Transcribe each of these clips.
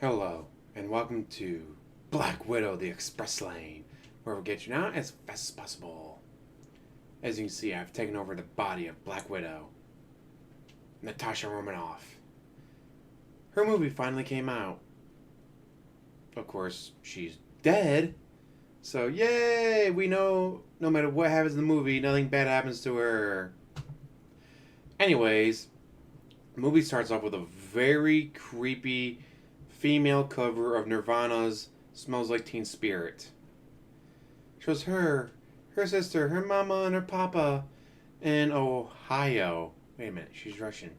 Hello, and welcome to Black Widow, the Express Lane, where we get you out as fast as possible. As you can see, I've taken over the body of Black Widow, Natasha Romanoff. Her movie finally came out. Of course, she's dead. So, yay! We know no matter what happens in the movie, nothing bad happens to her. Anyways, the movie starts off with a very creepy female cover of Nirvana's Smells Like Teen Spirit. Shows her sister, her mama, and her papa in Ohio. Wait a minute, she's Russian.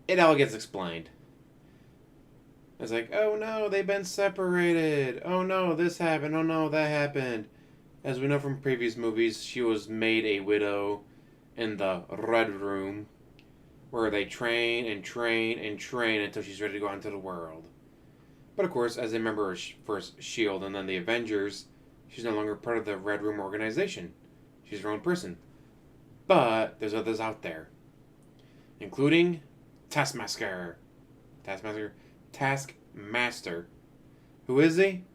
It all gets explained. It's like, oh no, they've been separated. Oh no, this happened. Oh no, that happened. As we know from previous movies, she was made a widow in the Red Room, where they train and train and train until she's ready to go out into the world. But of course, as a member of first S.H.I.E.L.D. and then the Avengers, she's no longer part of the Red Room organization. She's her own person. But there's others out there, including Taskmaster. Taskmaster. Who is he?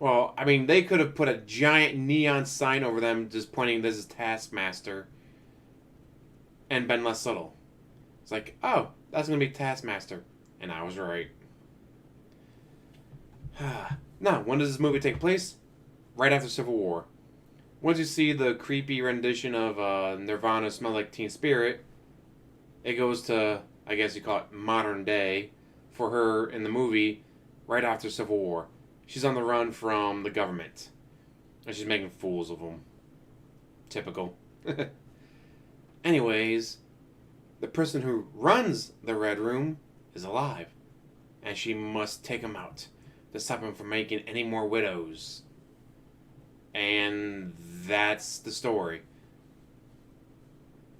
Well, I mean, they could have put a giant neon sign over them just pointing this is Taskmaster and been less subtle. It's like, oh, that's going to be Taskmaster. And I was right. Now, when does this movie take place? Right after Civil War. Once you see the creepy rendition of Nirvana's Smell Like Teen Spirit, it goes to, I guess you call it modern day, for her in the movie right after Civil War. She's on the run from the government. And she's making fools of them. Typical. Anyways, the person who runs the Red Room is alive. And she must take him out to stop him from making any more widows. And that's the story.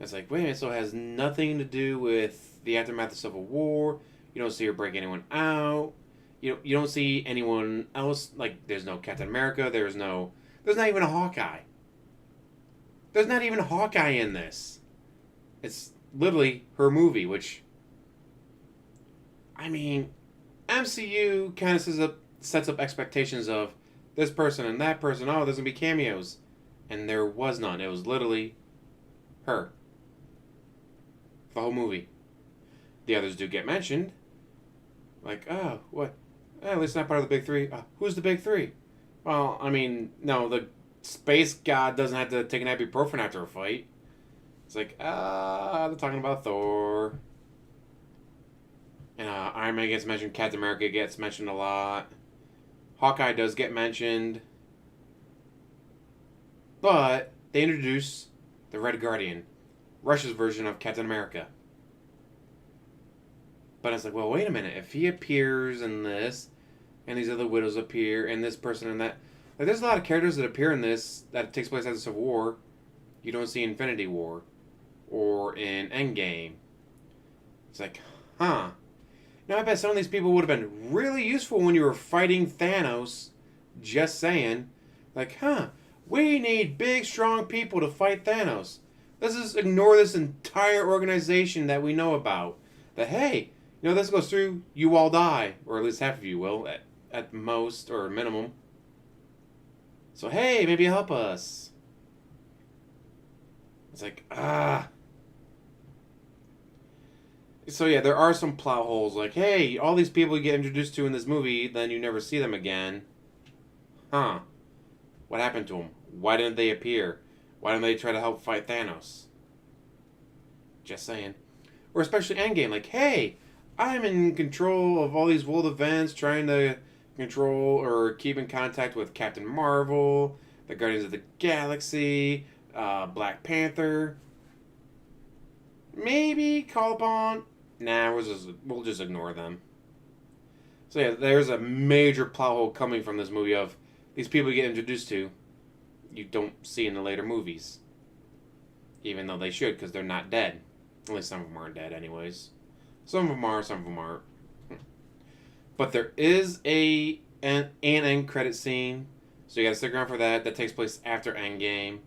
It's like, wait a minute, so it has nothing to do with the aftermath of Civil War. You don't see her break anyone out. You don't see anyone else. Like, there's no Captain America. There's not even a Hawkeye. There's not even a Hawkeye in this. It's literally her movie, which, I mean, MCU kind of sets up expectations of this person and that person. Oh, there's going to be cameos. And there was none. It was literally her. The whole movie. The others do get mentioned. Like, oh, what? At least not part of the big three. Who's the big three? Well, I mean, no, the space god doesn't have to take an ibuprofen after a fight. It's like, they're talking about Thor. And Iron Man gets mentioned. Captain America gets mentioned a lot. Hawkeye does get mentioned. But they introduce the Red Guardian. Russia's version of Captain America. But it's like, well, wait a minute. If he appears in this, and these other widows appear, and this person and that. Like, there's a lot of characters that appear in this that takes place after Civil War. You don't see Infinity War. Or in Endgame. It's like, huh. Now, I bet some of these people would have been really useful when you were fighting Thanos. Just saying. Like, huh. We need big, strong people to fight Thanos. Let's just ignore this entire organization that we know about. That, hey, this goes through, you all die. Or at least half of you will, at most, or minimum. So, hey, maybe help us. It's like, So, yeah, there are some plot holes. Like, hey, all these people you get introduced to in this movie, then you never see them again. Huh. What happened to them? Why didn't they appear? Why didn't they try to help fight Thanos? Just saying. Or especially Endgame. Like, hey, I'm in control of all these world events, trying to control or keep in contact with Captain Marvel, the Guardians of the Galaxy, Black Panther. Maybe call upon. Nah, we'll just ignore them. So yeah, there's a major plot hole coming from this movie of these people you get introduced to, you don't see in the later movies. Even though they should, because they're not dead. At least some of them aren't dead anyways. Some of them are, some of them aren't. But there is an end credit scene, so you gotta stick around for that. That takes place after Endgame.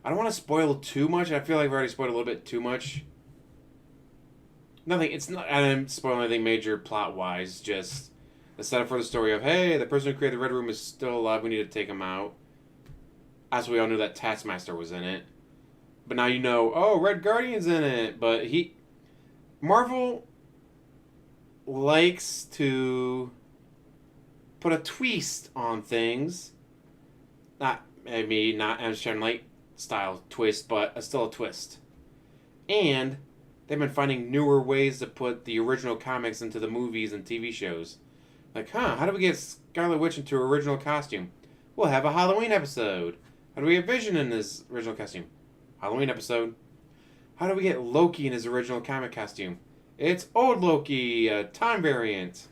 I don't want to spoil too much. I feel like I've already spoiled a little bit too much. Nothing. It's not. I didn't spoil anything major plot wise. Just the setup for the story of hey, the person who created the Red Room is still alive. We need to take him out. As we all knew that Taskmaster was in it, but now you know. Oh, Red Guardian's in it. But Marvel likes to put a twist on things. Not maybe not Amsterdam Light style twist, but still a twist. And they've been finding newer ways to put the original comics into the movies and TV shows. Like, how do we get Scarlet Witch into her original costume? We'll have a Halloween episode. How do we get Vision in his original costume? Halloween episode. How do we get Loki in his original comic costume? It's old Loki, a time variant.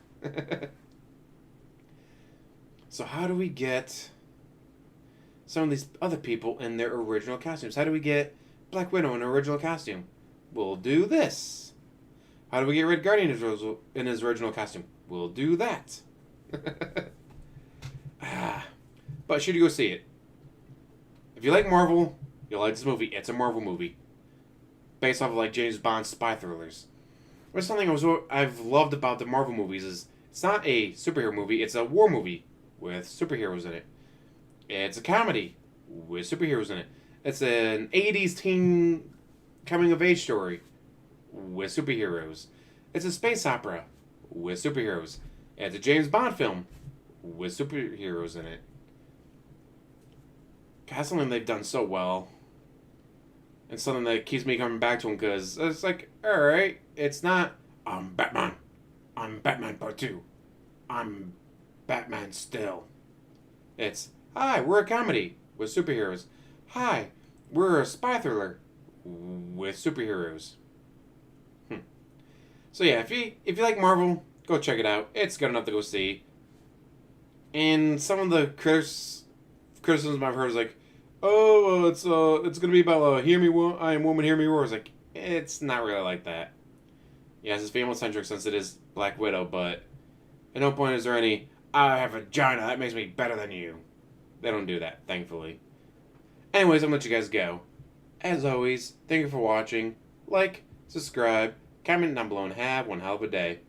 So how do we get some of these other people in their original costumes? How do we get Black Widow in her original costume? We'll do this. How do we get Red Guardian in his original costume? We'll do that. But should you go see it? If you like Marvel, you'll like this movie. It's a Marvel movie. Based off of like James Bond spy thrillers. There's something I've loved about the Marvel movies is it's not a superhero movie, it's a war movie with superheroes in it. It's a comedy with superheroes in it. It's an 80s teen coming of age story with superheroes. It's a space opera with superheroes. It's a James Bond film with superheroes in it. That's something they've done so well. And something that keeps me coming back to them because it's like, alright, it's not, I'm Batman. I'm Batman Part 2. I'm Batman still. It's, hi, we're a comedy with superheroes. Hi, we're a spy thriller with superheroes. So yeah, if you like Marvel, go check it out. It's good enough to go see. And some of the criticism I've heard is like, oh, it's gonna be about hear me, I am woman, hear me roar. It's like it's not really like that. Yes, it's female centric since it is Black Widow, but at no point is there any I have a vagina that makes me better than you. They don't do that, thankfully. Anyways, I'm gonna let you guys go. As always, thank you for watching. Like, subscribe, comment down below, and have one hell of a day.